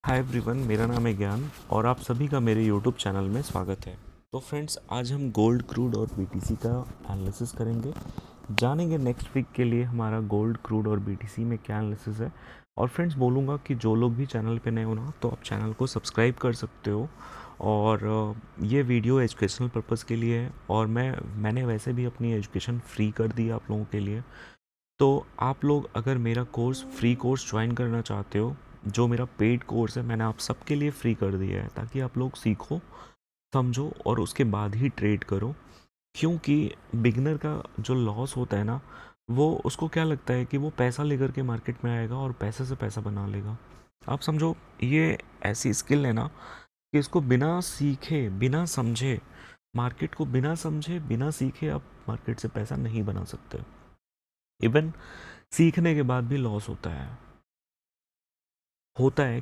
Hi everyone, मेरा नाम है ज्ञान और आप सभी का मेरे यूट्यूब चैनल में स्वागत है। तो फ्रेंड्स, आज हम गोल्ड क्रूड और बीटीसी का एनालिसिस करेंगे। जानेंगे नेक्स्ट वीक के लिए हमारा गोल्ड क्रूड और बीटीसी में क्या एनालिसिस है। और फ्रेंड्स, बोलूँगा कि जो लोग भी चैनल पे नए हो ना, तो आप चैनल को सब्सक्राइब कर सकते हो। और ये वीडियो एजुकेशनल पर्पज़ के लिए है और मैंने वैसे भी अपनी एजुकेशन फ्री कर दी है आप लोगों के लिए। तो आप लोग अगर मेरा फ्री कोर्स ज्वाइन करना चाहते हो, जो मेरा पेड कोर्स है मैंने आप सबके लिए फ्री कर दिया है, ताकि आप लोग सीखो, समझो और उसके बाद ही ट्रेड करो। क्योंकि बिगनर का जो लॉस होता है ना, वो उसको क्या लगता है कि वो पैसा लेकर के मार्केट में आएगा और पैसे से पैसा बना लेगा। आप समझो, ये ऐसी स्किल है ना कि इसको बिना सीखे, बिना समझे, मार्केट को बिना समझे, बिना सीखे आप मार्केट से पैसा नहीं बना सकते। इवन सीखने के बाद भी लॉस होता है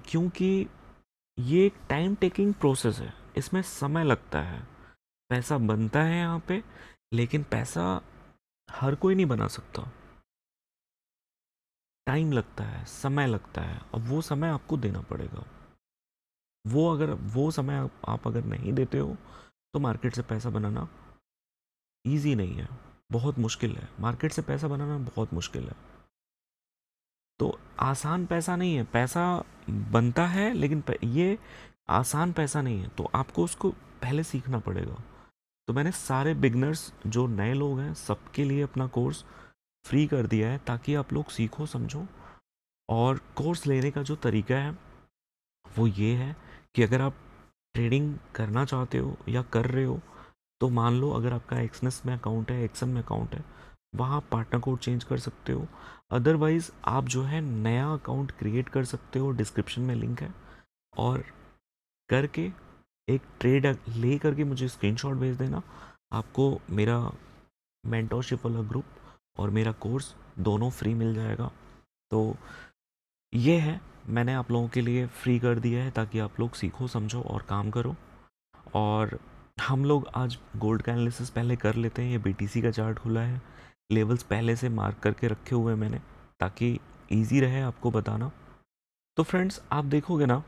क्योंकि ये एक टाइम टेकिंग प्रोसेस है। इसमें समय लगता है। पैसा बनता है यहाँ पे, लेकिन पैसा हर कोई नहीं बना सकता। टाइम लगता है, समय लगता है, अब वो समय आपको देना पड़ेगा। वो समय आप अगर नहीं देते हो तो मार्केट से पैसा बनाना ईजी नहीं है, बहुत मुश्किल है। मार्केट से पैसा बनाना बहुत मुश्किल है। तो आसान पैसा नहीं है, पैसा बनता है, लेकिन ये आसान पैसा नहीं है, तो आपको उसको पहले सीखना पड़ेगा। तो मैंने सारे बिगनर्स जो नए लोग हैं सबके लिए अपना कोर्स फ्री कर दिया है, ताकि आप लोग सीखो, समझो। और कोर्स लेने का जो तरीका है वो ये है कि अगर आप ट्रेडिंग करना चाहते हो या कर रहे हो, तो मान लो अगर आपका एक्सनेस में अकाउंट है, एक्सएम में अकाउंट है, वहाँ आप पार्टनर कोड चेंज कर सकते हो। अदरवाइज़ आप जो है नया अकाउंट क्रिएट कर सकते हो, डिस्क्रिप्शन में लिंक है। और करके एक ट्रेड ले करके मुझे स्क्रीनशॉट भेज देना। आपको मेरा मेंटोरशिप वाला ग्रुप और मेरा कोर्स दोनों फ्री मिल जाएगा। तो ये है, मैंने आप लोगों के लिए फ्री कर दिया है ताकि आप लोग सीखो, समझो और काम करो। और हम लोग आज गोल्ड का एनालिसिस पहले कर लेते हैं। ये बीटीसी का चार्ट खुला है, लेवल्स पहले से मार्क करके रखे हुए हैं मैंने, ताकि इजी रहे आपको बताना। तो फ्रेंड्स, आप देखोगे ना,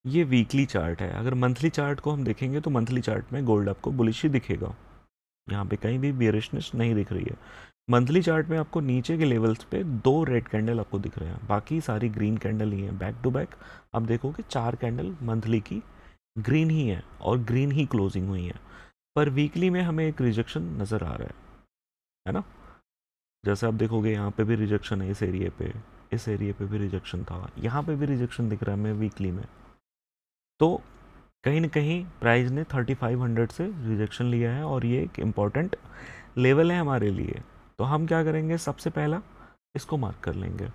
ये वीकली चार्ट है। अगर मंथली चार्ट को हम देखेंगे तो मंथली चार्ट में गोल्ड आपको बुलिश ही दिखेगा। यहाँ पे कहीं भी बियरिशनेस नहीं दिख रही है। मंथली चार्ट में आपको नीचे के लेवल्स पे 2 रेड कैंडल आपको दिख रहे हैं, बाकी सारी ग्रीन कैंडल ही हैं। बैक टू बैक आप देखोगे 4 कैंडल मंथली की ग्रीन ही है और ग्रीन ही क्लोजिंग हुई है। पर वीकली में हमें एक रिजेक्शन नज़र आ रहा है ना। जैसे आप देखोगे यहाँ पे भी रिजेक्शन है, इस एरिए पे भी रिजेक्शन था, यहाँ पे भी रिजेक्शन दिख रहा है हमें वीकली में। तो कहीं ना कहीं प्राइस ने 3500 से रिजेक्शन लिया है और ये एक इम्पॉर्टेंट लेवल है हमारे लिए। तो हम क्या करेंगे, सबसे पहला इसको मार्क कर लेंगे, है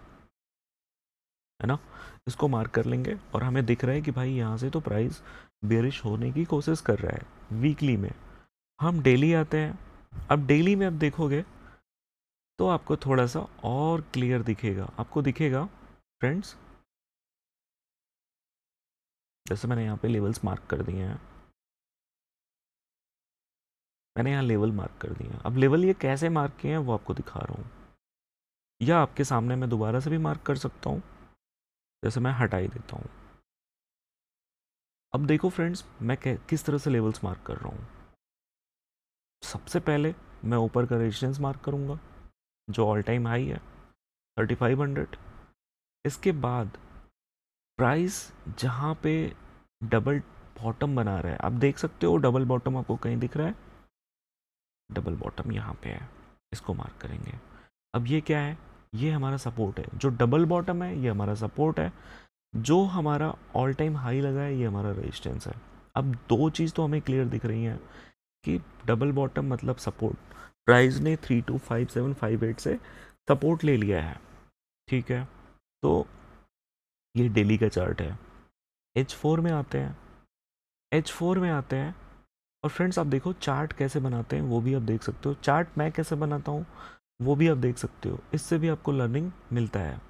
ना। इसको मार्क कर लेंगे और हमें दिख रहा है कि भाई यहाँ से तो प्राइस बेरिश होने की कोशिश कर रहा है वीकली में। हम डेली आते हैं। अब डेली में अब देखोगे तो आपको थोड़ा सा और क्लियर दिखेगा। आपको दिखेगा फ्रेंड्स, जैसे मैंने यहाँ पे लेवल्स मार्क कर दिए हैं, मैंने यहाँ लेवल मार्क कर दिए हैं। अब लेवल ये कैसे मार्क किए हैं वो आपको दिखा रहा हूँ, या आपके सामने मैं दोबारा से भी मार्क कर सकता हूँ। जैसे मैं हटा ही देता हूँ। अब देखो फ्रेंड्स, मैं किस तरह से लेवल्स मार्क कर रहा हूँ। सबसे पहले मैं ऊपर का रेजिस्टेंस मार्क करूँगा, जो ऑल टाइम हाई है 3500। इसके बाद प्राइस जहाँ पे डबल बॉटम बना रहा है, आप देख सकते हो डबल बॉटम आपको कहीं दिख रहा है, डबल बॉटम यहाँ पे है, इसको मार्क करेंगे। अब ये क्या है, ये हमारा सपोर्ट है। जो डबल बॉटम है ये हमारा सपोर्ट है, जो हमारा ऑल टाइम हाई लगा है ये हमारा रेजिस्टेंस है। अब दो चीज़ तो हमें क्लियर दिख रही हैं कि डबल बॉटम मतलब सपोर्ट, प्राइस ने 325758 से सपोर्ट ले लिया है, ठीक है। तो ये डेली का चार्ट है। H4 में आते हैं, H4 में आते हैं और फ्रेंड्स आप देखो चार्ट कैसे बनाते हैं वो भी आप देख सकते हो। चार्ट मैं कैसे बनाता हूँ वो भी आप देख सकते हो। इससे भी आपको लर्निंग मिलता है।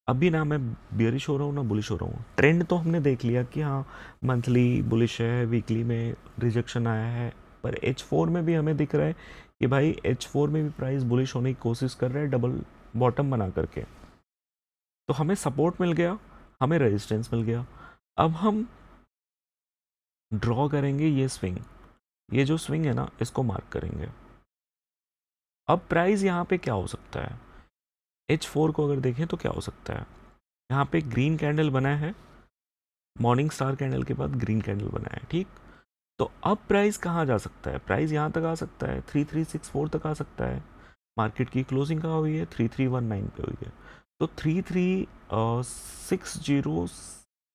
अभी ना मैं बियरिश हो रहा हूँ ना बुलिश हो रहा हूँ। ट्रेंड तो हमने देख लिया कि हाँ मंथली बुलिश है, वीकली में रिजेक्शन आया है, पर H4 में भी हमें दिख रहा है कि भाई H4 में भी प्राइस बुलिश होने की कोशिश कर रहा है डबल बॉटम बना करके। तो हमें सपोर्ट मिल गया, हमें रेजिस्टेंस मिल गया। अब हम ड्रॉ करेंगे ये स्विंग, ये जो स्विंग है ना इसको मार्क करेंगे। अब प्राइस यहाँ पे क्या हो सकता है, H4 को अगर देखें तो क्या हो सकता है, यहाँ पे ग्रीन कैंडल बना है, मॉर्निंग स्टार कैंडल के बाद ग्रीन कैंडल बना है, ठीक। तो अब प्राइस कहाँ जा सकता है, प्राइस यहाँ तक आ सकता है, 3364 तक आ सकता है। मार्केट की क्लोजिंग कहाँ हुई है, 3319 पे हुई है। तो 3360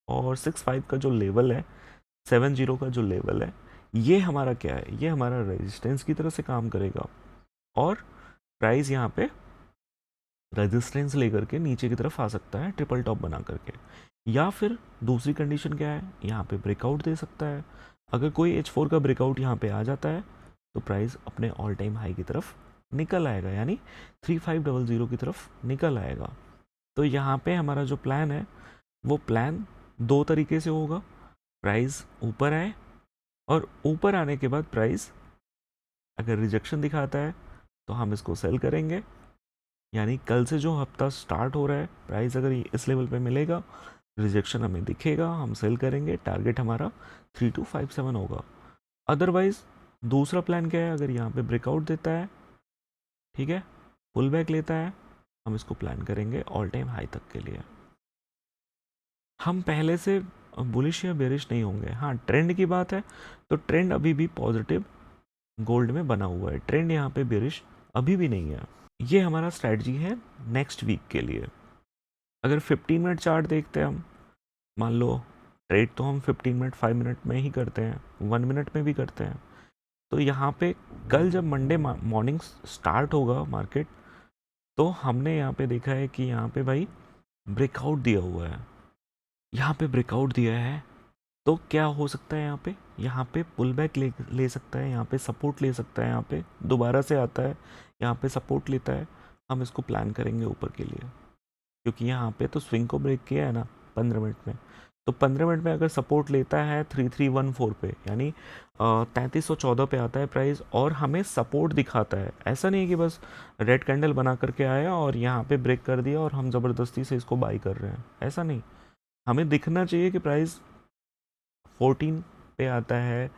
और 65 का जो लेवल है, 70 का जो लेवल है, ये हमारा क्या है, ये हमारा रेजिस्टेंस की तरह से काम करेगा। और प्राइस यहाँ पे रेजिस्टेंस लेकर के नीचे की तरफ आ सकता है ट्रिपल टॉप बना करके, या फिर दूसरी कंडीशन क्या है, यहाँ पे ब्रेकआउट दे सकता है। अगर कोई H4 का ब्रेकआउट यहाँ पे आ जाता है तो प्राइस अपने ऑल टाइम हाई की तरफ निकल आएगा, यानी 3500 की तरफ निकल आएगा। तो यहाँ पे हमारा जो प्लान है वो प्लान दो तरीके से होगा, प्राइस ऊपर आए और ऊपर आने के बाद प्राइस अगर रिजेक्शन दिखाता है तो हम इसको सेल करेंगे, यानी कल से जो हफ्ता स्टार्ट हो रहा है प्राइस अगर इस लेवल पे मिलेगा, रिजेक्शन हमें दिखेगा, हम सेल करेंगे, टारगेट हमारा 3257 होगा। अदरवाइज दूसरा प्लान क्या है, अगर यहाँ पे ब्रेकआउट देता है, ठीक है, पुल बैक लेता है, हम इसको प्लान करेंगे ऑल टाइम हाई तक के लिए। हम पहले से बुलिश या बेरिश नहीं होंगे। हाँ, ट्रेंड की बात है तो ट्रेंड अभी भी पॉजिटिव गोल्ड में बना हुआ है, ट्रेंड यहाँ पे बेरिश अभी भी नहीं है। ये हमारा स्ट्रैटेजी है नेक्स्ट वीक के लिए। अगर 15 मिनट चार्ट देखते हैं हम, मान लो ट्रेड तो हम 15 मिनट 5 मिनट में ही करते हैं, 1 मिनट में भी करते हैं। तो यहाँ पे कल जब मंडे मॉर्निंग स्टार्ट होगा मार्केट, तो हमने यहाँ पे देखा है कि यहाँ पे भाई ब्रेकआउट दिया हुआ है, यहाँ पे ब्रेकआउट दिया है, तो क्या हो सकता है, यहाँ पे पुल बैक ले सकता है, यहाँ पे सपोर्ट ले सकता है, यहाँ पे दोबारा से आता है, यहाँ पे सपोर्ट लेता है, हम इसको प्लान करेंगे ऊपर के लिए। क्योंकि यहाँ पे तो स्विंग को ब्रेक किया है ना 15 मिनट में, तो 15 मिनट में अगर सपोर्ट लेता है 3314 पे, यानी 3314 पे आता है प्राइस और हमें सपोर्ट दिखाता है, ऐसा नहीं है कि बस रेड कैंडल बना करके आया और यहाँ पे ब्रेक कर दिया और हम ज़बरदस्ती से इसको बाई कर रहे हैं, ऐसा नहीं। हमें दिखना चाहिए कि प्राइस 14 पे आता है,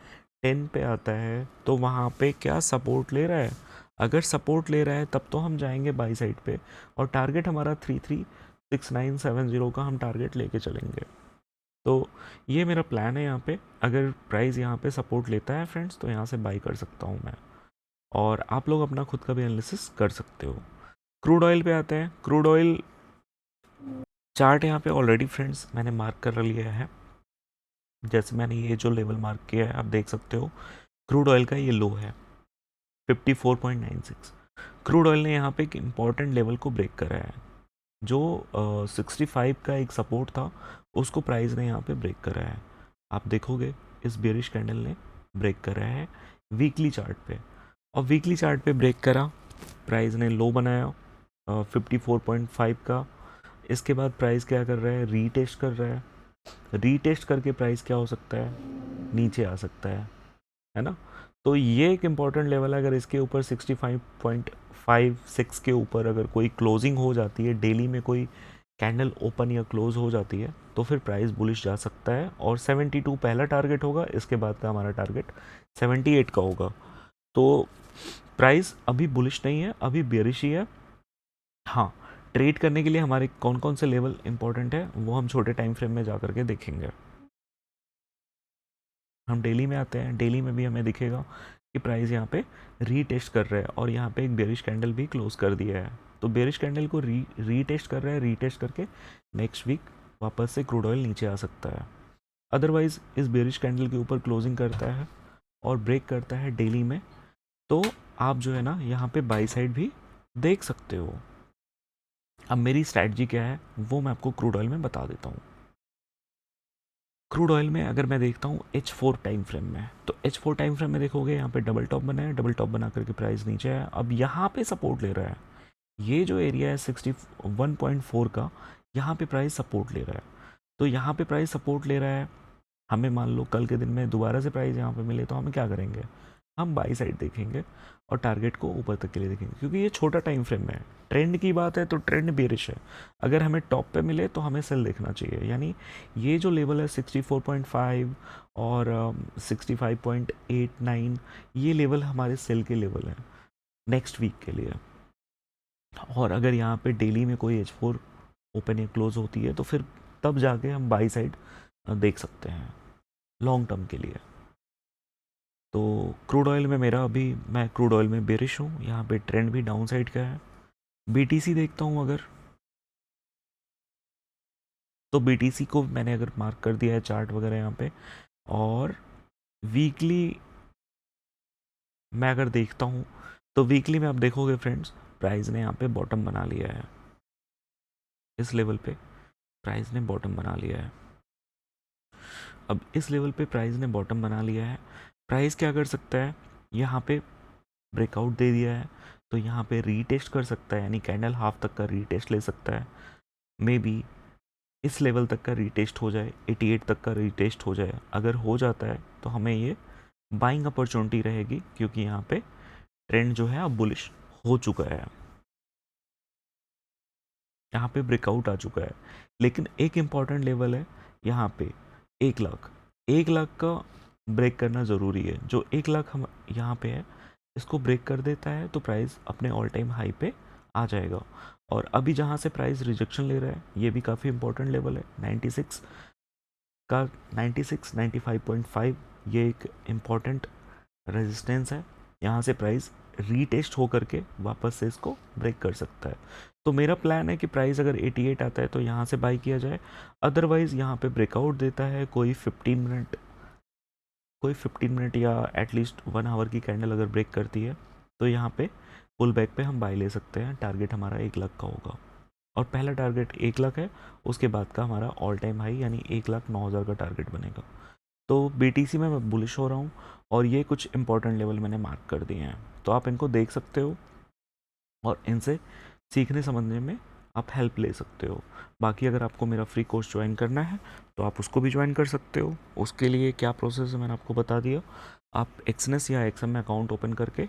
10 पे आता है, तो वहाँ पे क्या सपोर्ट ले रहा है, अगर सपोर्ट ले रहा है तब तो हम जाएंगे बाई साइड पे, और टारगेट हमारा 336970 का हम टारगेट लेके चलेंगे। तो ये मेरा प्लान है यहाँ पे, अगर प्राइस यहाँ पे सपोर्ट लेता है फ्रेंड्स तो यहाँ से बाई कर सकता हूँ मैं, और आप लोग अपना खुद का भी एनालिसिस कर सकते हो। क्रूड ऑयल पे आते हैं। क्रूड ऑयल चार्ट यहाँ पे ऑलरेडी फ्रेंड्स मैंने मार्क कर लिया है, जैसे मैंने ये जो लेवल मार्क किया है आप देख सकते हो, क्रूड ऑयल का ये लो है 54.96। क्रूड ऑयल ने यहाँ पे एक इम्पॉर्टेंट लेवल को ब्रेक करा है, जो 65 का एक सपोर्ट था उसको प्राइस ने यहाँ पे ब्रेक करा है। आप देखोगे इस बेरिश कैंडल ने ब्रेक करा है वीकली चार्ट पे, और वीकली चार्ट पे ब्रेक करा, प्राइस ने लो बनाया 54.5 का। इसके बाद प्राइस क्या कर रहा है, रीटेस्ट कर रहा है, रीटेस्ट करके प्राइस क्या हो सकता है, नीचे आ सकता है ना। तो ये एक इम्पॉर्टेंट लेवल है, अगर इसके ऊपर 65.56 के ऊपर अगर कोई क्लोजिंग हो जाती है, डेली में कोई कैंडल ओपन या क्लोज हो जाती है, तो फिर प्राइस बुलिश जा सकता है, और 72 पहला टारगेट होगा, इसके बाद का हमारा टारगेट 78 का होगा। तो प्राइस अभी बुलिश नहीं है, अभी बेरिश ही है। हाँ, ट्रेड करने के लिए हमारे कौन कौन से लेवल इंपॉर्टेंट है वो हम छोटे टाइम फ्रेम में जा करके देखेंगे। हम डेली में आते हैं, डेली में भी हमें दिखेगा कि प्राइस यहाँ पे रीटेस्ट कर रहा है, और यहाँ पे एक बेरिश कैंडल भी क्लोज कर दिया है। तो बेरिश कैंडल को रीटेस्ट कर रहा है, रीटेस्ट करके नेक्स्ट वीक वापस से क्रूड ऑयल नीचे आ सकता है। अदरवाइज इस बेरिश कैंडल के ऊपर क्लोजिंग करता है और ब्रेक करता है डेली में, तो आप जो है ना यहाँ पे बाई साइड भी देख सकते हो। अब मेरी स्ट्रैटेजी क्या है वो मैं आपको क्रूड ऑयल में बता देता हूँ। क्रूड ऑयल में अगर मैं देखता हूँ H4 टाइम फ्रेम में, तो H4 टाइम फ्रेम में देखोगे यहाँ पे डबल टॉप बना है, डबल टॉप बना करके प्राइस नीचे है, अब यहाँ पे सपोर्ट ले रहा है, ये जो एरिया है 61.4 का, यहाँ पे प्राइस सपोर्ट ले रहा है। तो यहाँ पे प्राइस सपोर्ट ले रहा है, हमें मान लो कल के दिन में दोबारा से प्राइस यहाँ पे मिले तो हम क्या करेंगे, हम बाई साइड देखेंगे और टारगेट को ऊपर तक के लिए देखेंगे, क्योंकि ये छोटा टाइम फ्रेम है। ट्रेंड की बात है तो ट्रेंड बेरिश है, अगर हमें टॉप पे मिले तो हमें सेल देखना चाहिए। यानी ये जो लेवल है 64.5 और 65.89, ये लेवल हमारे सेल के लेवल है नेक्स्ट वीक के लिए। और अगर यहाँ पे डेली में कोई H4 ओपन या क्लोज होती है तो फिर तब जाके हम बाई साइड देख सकते हैं लॉन्ग टर्म के लिए। तो क्रूड ऑयल में मेरा अभी, मैं क्रूड ऑयल में बेरिश हूँ, यहाँ पे ट्रेंड भी डाउन साइड का है। BTC देखता हूँ अगर, तो BTC को मैंने अगर मार्क कर दिया है चार्ट वगैरह यहाँ पे, और वीकली मैं अगर देखता हूँ तो वीकली में आप देखोगे फ्रेंड्स, प्राइस ने यहाँ पे बॉटम बना लिया है, इस लेवल पे प्राइस ने बॉटम बना लिया है। अब इस लेवल पे प्राइस ने बॉटम बना लिया है, प्राइस क्या कर सकता है, यहाँ पे ब्रेकआउट दे दिया है तो यहाँ पे रीटेस्ट कर सकता है, यानी कैंडल हाफ तक का रीटेस्ट ले सकता है। मे बी इस लेवल तक का रीटेस्ट हो जाए, 88 तक का रीटेस्ट हो जाए। अगर हो जाता है तो हमें ये बाइंग अपॉर्चुनिटी रहेगी, क्योंकि यहाँ पे ट्रेंड जो है अब बुलिश हो चुका है, यहाँ पे ब्रेकआउट आ चुका है। लेकिन एक इम्पॉर्टेंट लेवल है यहाँ पे 1 लाख, 1 लाख का ब्रेक करना ज़रूरी है। जो 1 लाख हम यहाँ पे है, इसको ब्रेक कर देता है तो प्राइस अपने ऑल टाइम हाई पे आ जाएगा। और अभी जहाँ से प्राइस रिजेक्शन ले रहा है, ये भी काफ़ी इंपॉर्टेंट लेवल है 96 का, 96 95.5, ये एक इम्पॉर्टेंट रेजिस्टेंस है। यहाँ से प्राइस रीटेस्ट हो करके वापस से इसको ब्रेक कर सकता है। तो मेरा प्लान है कि प्राइस अगर 88 आता है तो यहाँ से बाई किया जाए, अदरवाइज़ यहाँ पे ब्रेकआउट देता है कोई 15 मिनट या एटलीस्ट 1 आवर की कैंडल अगर ब्रेक करती है तो यहाँ पे पुल बैक पे हम बाई ले सकते हैं। टारगेट हमारा 1 लाख का होगा, और पहला टारगेट 1 लाख है, उसके बाद का हमारा ऑल टाइम हाई यानी 1,09,000 का टारगेट बनेगा। तो BTC में मैं बुलिश हो रहा हूँ, और ये कुछ इंपॉर्टेंट लेवल मैंने मार्क कर दिए हैं, तो आप इनको देख सकते हो और इनसे सीखने समझने में आप हेल्प ले सकते हो। बाकी अगर आपको मेरा फ्री कोर्स ज्वाइन करना है तो आप उसको भी ज्वाइन कर सकते हो। उसके लिए क्या प्रोसेस है मैंने आपको बता दिया। आप एक्सनेस या एक्सएम में अकाउंट ओपन करके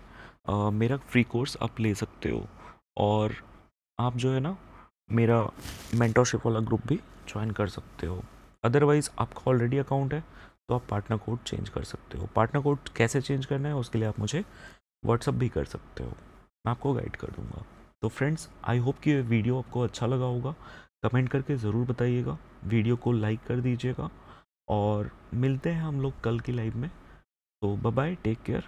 मेरा फ्री कोर्स आप ले सकते हो, और आप जो है ना मेरा मेंटरशिप वाला ग्रुप भी ज्वाइन कर सकते हो। अदरवाइज़ आपका ऑलरेडी अकाउंट है तो आप पार्टनर कोड चेंज कर सकते हो। पार्टनर कोड कैसे चेंज करना है उसके लिए आप मुझे व्हाट्सअप भी कर सकते हो, मैं आपको गाइड कर दूंगा। तो फ्रेंड्स, आई होप कि ये वीडियो आपको अच्छा लगा होगा। कमेंट करके ज़रूर बताइएगा, वीडियो को लाइक कर दीजिएगा, और मिलते हैं हम लोग कल की लाइव में। तो बाय बाय, टेक केयर।